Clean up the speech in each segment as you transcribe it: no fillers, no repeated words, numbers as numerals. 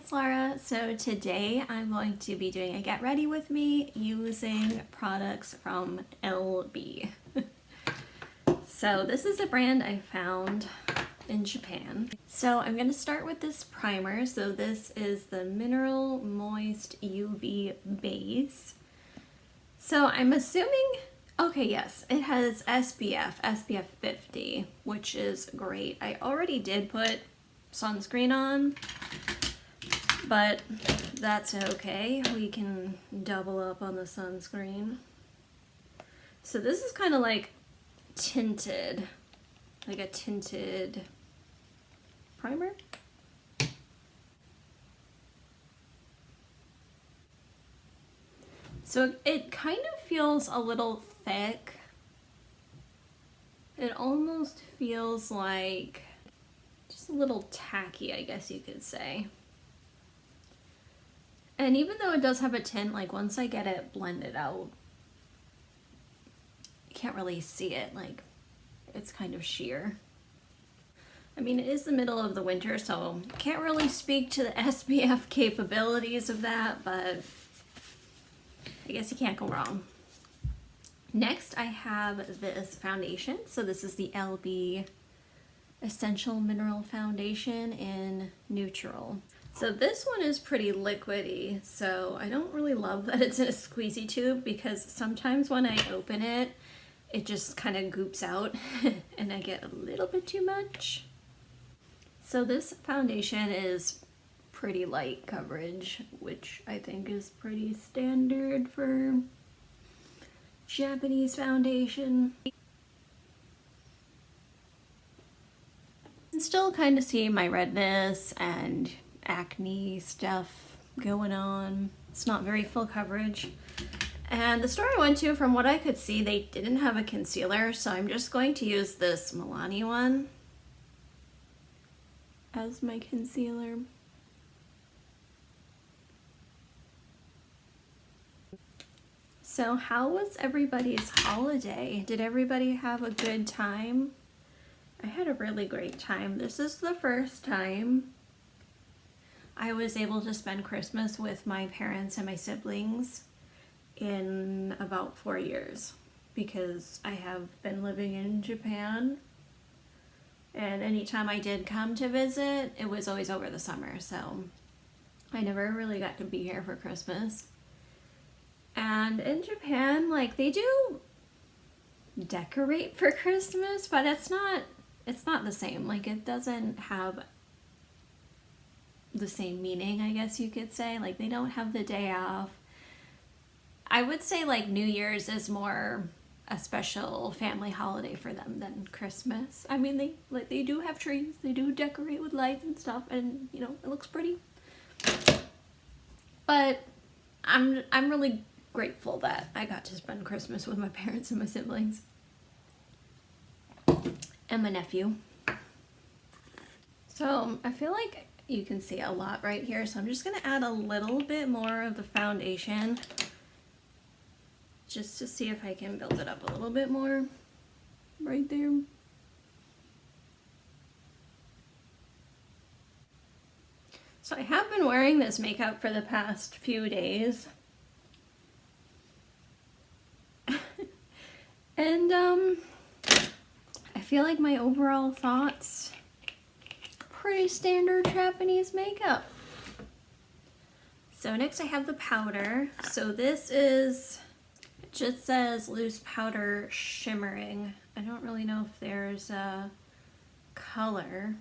it's Laura. So today I'm going to be doing a get ready with me using products from LB. So this is a brand I found in Japan. So I'm going to start with this primer. So this is the Mineral Moist UV Base. So I'm assuming, okay, yes, it has SPF 50, which is great. I already did put sunscreen on, but that's okay. We can double up on the sunscreen. So this is kind of like tinted, like a tinted primer. So it kind of feels a little thick. It almost feels like just a little tacky, I guess you could say. And even though it does have a tint, like once I get it blended out, you can't really see it, like it's kind of sheer. I mean, it is the middle of the winter, so can't really speak to the SPF capabilities of that, but I guess you can't go wrong. Next, I have this foundation. So this is the LB Essential Mineral Foundation in Neutral. So this one is pretty liquidy, so I don't really love that it's in a squeezy tube because sometimes when I open it, it just kind of goops out and I get a little bit too much. So this foundation is pretty light coverage, which I think is pretty standard for Japanese foundation. You can still kind of see my redness and acne stuff going on. It's not very full coverage. And the store I went to, from what I could see, they didn't have a concealer, so I'm just going to use this Milani one as my concealer. So how was everybody's holiday? Did everybody have a good time? I had a really great time. This is the first time I was able to spend Christmas with my parents and my siblings in about 4 years because I have been living in Japan, and anytime I did come to visit, it was always over the summer, so I never really got to be here for Christmas. And in Japan, like, they do decorate for Christmas, but it's not the same. Like, it doesn't have the same meaning, I guess you could say. Like, they don't have the day off. I would say like New Year's is more a special family holiday for them than Christmas. I mean, they do have trees, they do decorate with lights and stuff, and you know, it looks pretty. But I'm really grateful that I got to spend Christmas with my parents and my siblings and my nephew. So I feel like you can see a lot right here, so I'm just gonna add a little bit more of the foundation just to see if I can build it up a little bit more right there. So I have been wearing this makeup for the past few days. And I feel like my overall thoughts, pretty standard Japanese makeup. So next I have the powder. So this is, it just says loose powder shimmering. I don't really know if there's a color,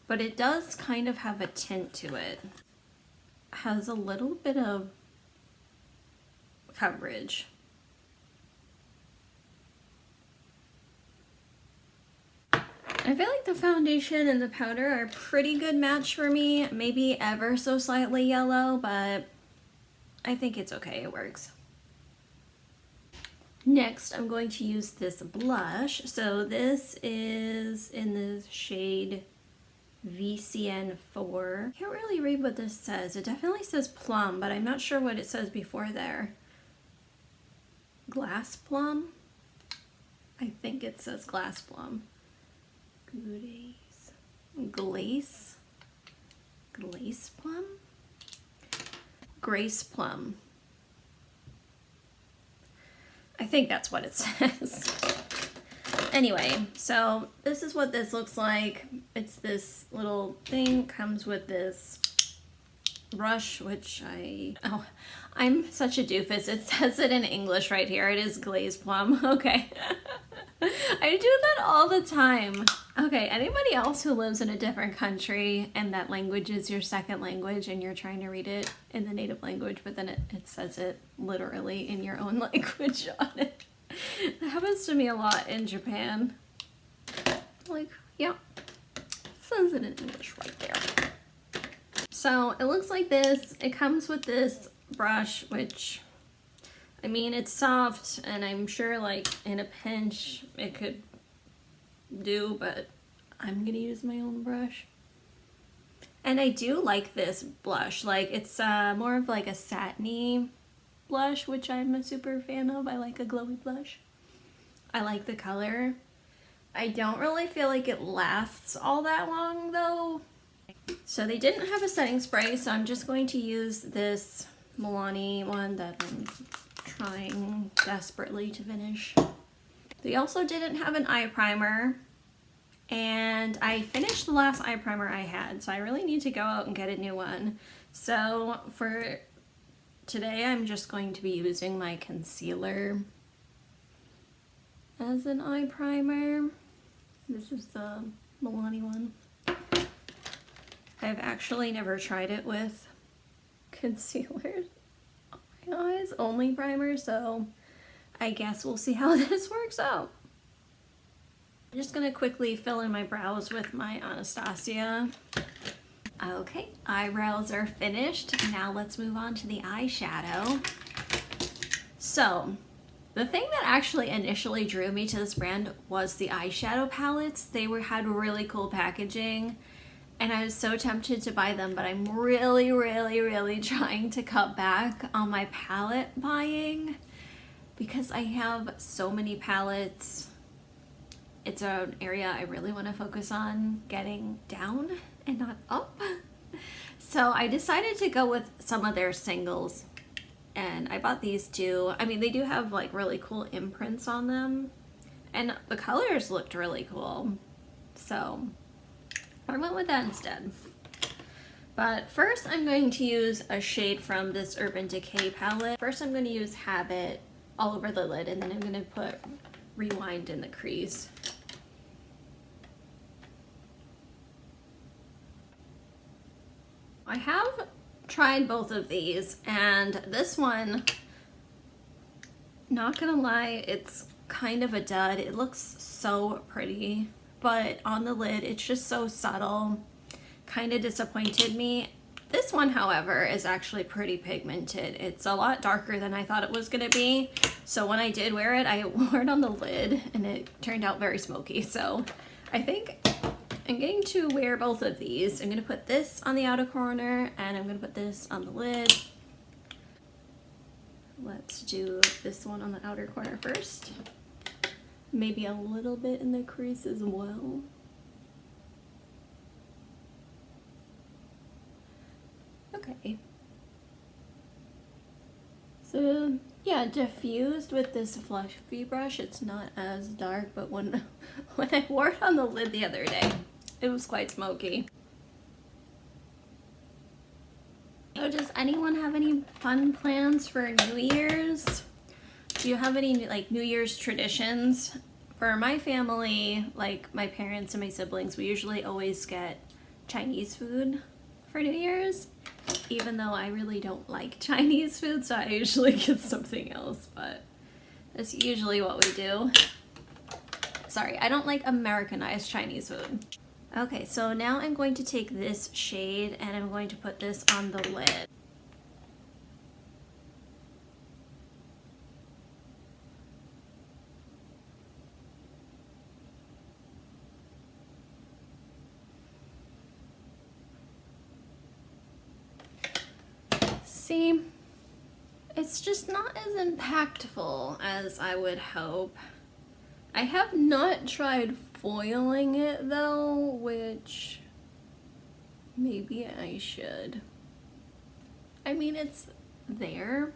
but it does kind of have a tint to it. Has a little bit of coverage. I feel like the foundation and the powder are a pretty good match for me. Maybe ever so slightly yellow, but I think it's okay, it works. Next, I'm going to use this blush. So this is in the shade VCN4. I can't really read what this says. It definitely says plum, but I'm not sure what it says before there. Glass plum? I think it says glass plum. Glaze. Glaze Plum? Grace Plum. I think that's what it says. Anyway, so this is what this looks like. It's this little thing, comes with this brush, which I'm such a doofus. It says it in English right here. It is Glaze Plum. Okay. I do that all the time. Okay, anybody else who lives in a different country and that language is your second language and you're trying to read it in the native language, but then it says it literally in your own language on it. That happens to me a lot in Japan. Like, yeah, it says it in English right there. So it looks like this. It comes with this brush, which, I mean, it's soft and I'm sure like in a pinch it could do, but I'm gonna use my own brush. And I do like this blush. Like, it's more of like a satiny blush, which I'm a super fan of. I like a glowy blush. I like the color. I don't really feel like it lasts all that long though. So they didn't have a setting spray, so I'm just going to use this Milani one that I'm trying desperately to finish. They also didn't have an eye primer, and I finished the last eye primer I had, so I really need to go out and get a new one. So for today, I'm just going to be using my concealer as an eye primer. This is the Milani one. I've actually never tried it with concealer on my eyes, only primer, so I guess we'll see how this works out. I'm just gonna quickly fill in my brows with my Anastasia. Okay, eyebrows are finished. Now let's move on to the eyeshadow. So, the thing that actually initially drew me to this brand was the eyeshadow palettes. They had really cool packaging, and I was so tempted to buy them, but I'm really trying to cut back on my palette buying because I have so many palettes. It's an area I really want to focus on getting down and not up. So I decided to go with some of their singles, and I bought these two. I mean, they do have like really cool imprints on them, and the colors looked really cool, so I went with that instead. But first I'm going to use a shade from this Urban Decay palette. First I'm going to use Habit all over the lid, and then I'm going to put Rewind in the crease. I have tried both of these, and this one, not gonna lie, it's kind of a dud. It looks so pretty, but on the lid it's just so subtle. Kind of disappointed me. This one, however, is actually pretty pigmented. It's a lot darker than I thought it was gonna be. So when I did wear it, I wore it on the lid and it turned out very smoky. So I think I'm going to wear both of these. I'm going to put this on the outer corner and I'm going to put this on the lid. Let's do this one on the outer corner first. Maybe a little bit in the crease as well. Okay. So yeah, diffused with this fluffy brush, it's not as dark, but when I wore it on the lid the other day, it was quite smoky. So does anyone have any fun plans for New Year's? Do you have any like New Year's traditions? For my family, like my parents and my siblings, we usually always get Chinese food for New Year's, even though I really don't like Chinese food, so I usually get something else, but that's usually what we do. Sorry, I don't like Americanized Chinese food. Okay, so now I'm going to take this shade and I'm going to put this on the lid. See, it's just not as impactful as I would hope. I have not tried foiling it though, which Maybe I should. I mean, it's there,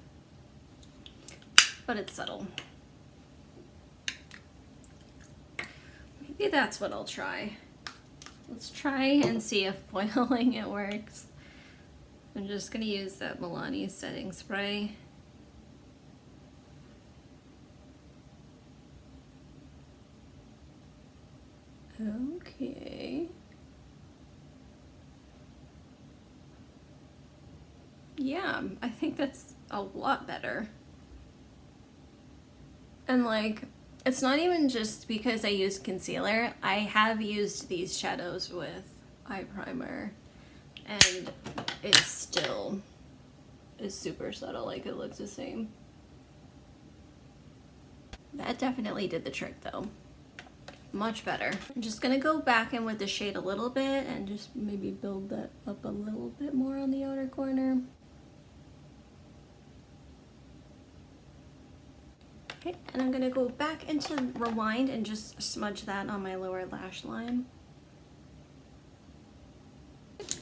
but it's subtle. Maybe that's what I'll try. Let's try and see if foiling it works. I'm just gonna use that Milani setting spray. Okay. Yeah, I think that's a lot better. And like, it's not even just because I use concealer. I have used these shadows with eye primer and it still is super subtle, like it looks the same. That definitely did the trick though. Much better. I'm just gonna go back in with the shade a little bit and just maybe build that up a little bit more on the outer corner. Okay, and I'm gonna go back into Rewind and just smudge that on my lower lash line.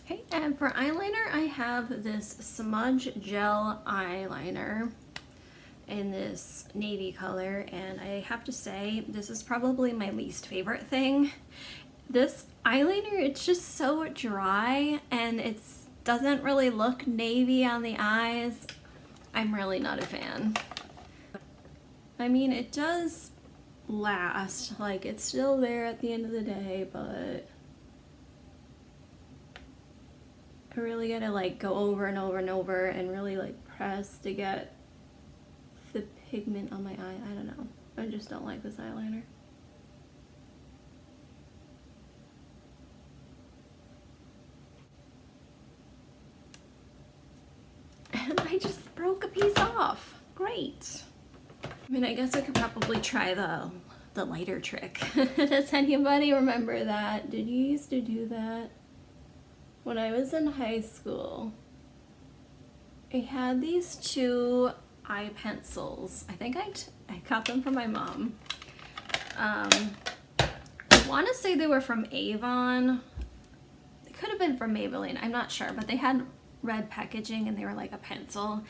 Okay, and for eyeliner, I have this Smudge Gel eyeliner in this navy color, and I have to say this is probably my least favorite thing. This eyeliner, it's just so dry and it doesn't really look navy on the eyes. I'm really not a fan. I mean, it does last, like it's still there at the end of the day, but I really gotta like go over and over and over and really like press to get the pigment on my eye. I don't know. I just don't like this eyeliner. And I just broke a piece off. Great. I mean, I guess I could probably try the lighter trick. Does anybody remember that? Did you used to do that? When I was in high school, I had these two eye pencils. I think I got them from my mom. I want to say they were from Avon. They could have been from Maybelline, I'm not sure, but they had red packaging and they were like a pencil.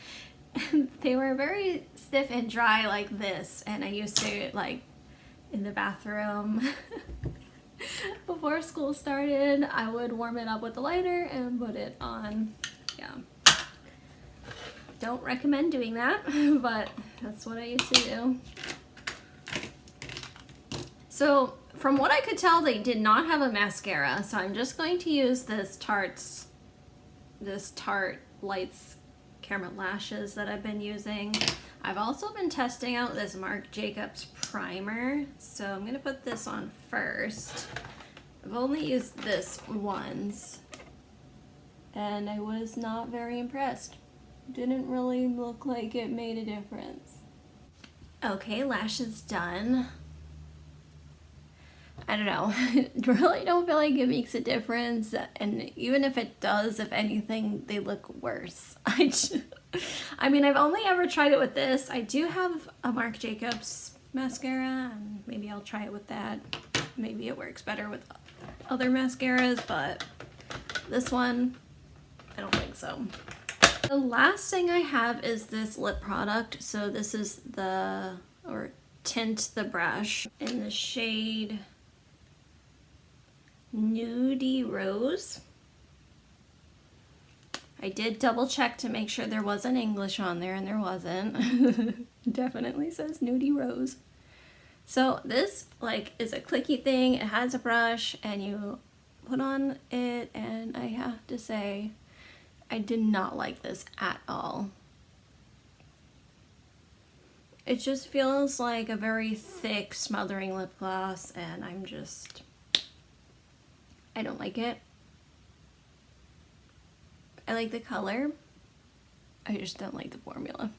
And they were very stiff and dry like this, and I used to like in the bathroom before school started, I would warm it up with the lighter and put it on. Yeah. Don't recommend doing that, but that's what I used to do. So from what I could tell, they did not have a mascara, so I'm just going to use this Tarte Lights Camera Lashes that I've been using. I've also been testing out this Marc Jacobs primer, so I'm gonna put this on first. I've only used this once, and I was not very impressed. Didn't really look like it made a difference. Okay, lashes done. I don't know, I really don't feel like it makes a difference, and even if it does, if anything, they look worse. I mean, I've only ever tried it with this. I do have a Marc Jacobs mascara, and maybe I'll try it with that. Maybe it works better with other mascaras, but this one, I don't think so. The last thing I have is this lip product. So this is Tint the Brush in the shade Nudie Rose. I did double check to make sure there wasn't English on there, and there wasn't. Definitely says Nudie Rose. So this like is a clicky thing. It has a brush and you put on it, and I have to say I did not like this at all. It just feels like a very thick smothering lip gloss, and I don't like it. I like the color, I just don't like the formula.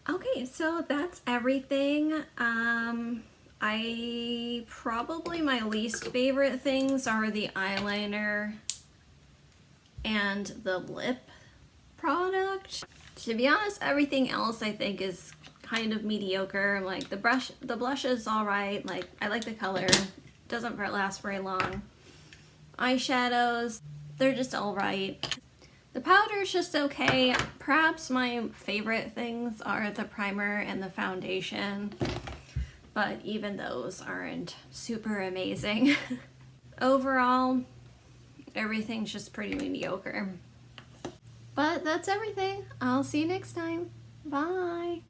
Okay, so that's everything. Probably my least favorite things are the eyeliner and the lip product. To be honest, everything else I think is kind of mediocre. Like the blush is all right. Like I like the color. Doesn't last very long. eyeshadows, they're just alright. The powder's just okay. Perhaps my favorite things are the primer and the foundation, but even those aren't super amazing. Overall, everything's just pretty mediocre. But that's everything. I'll see you next time. Bye!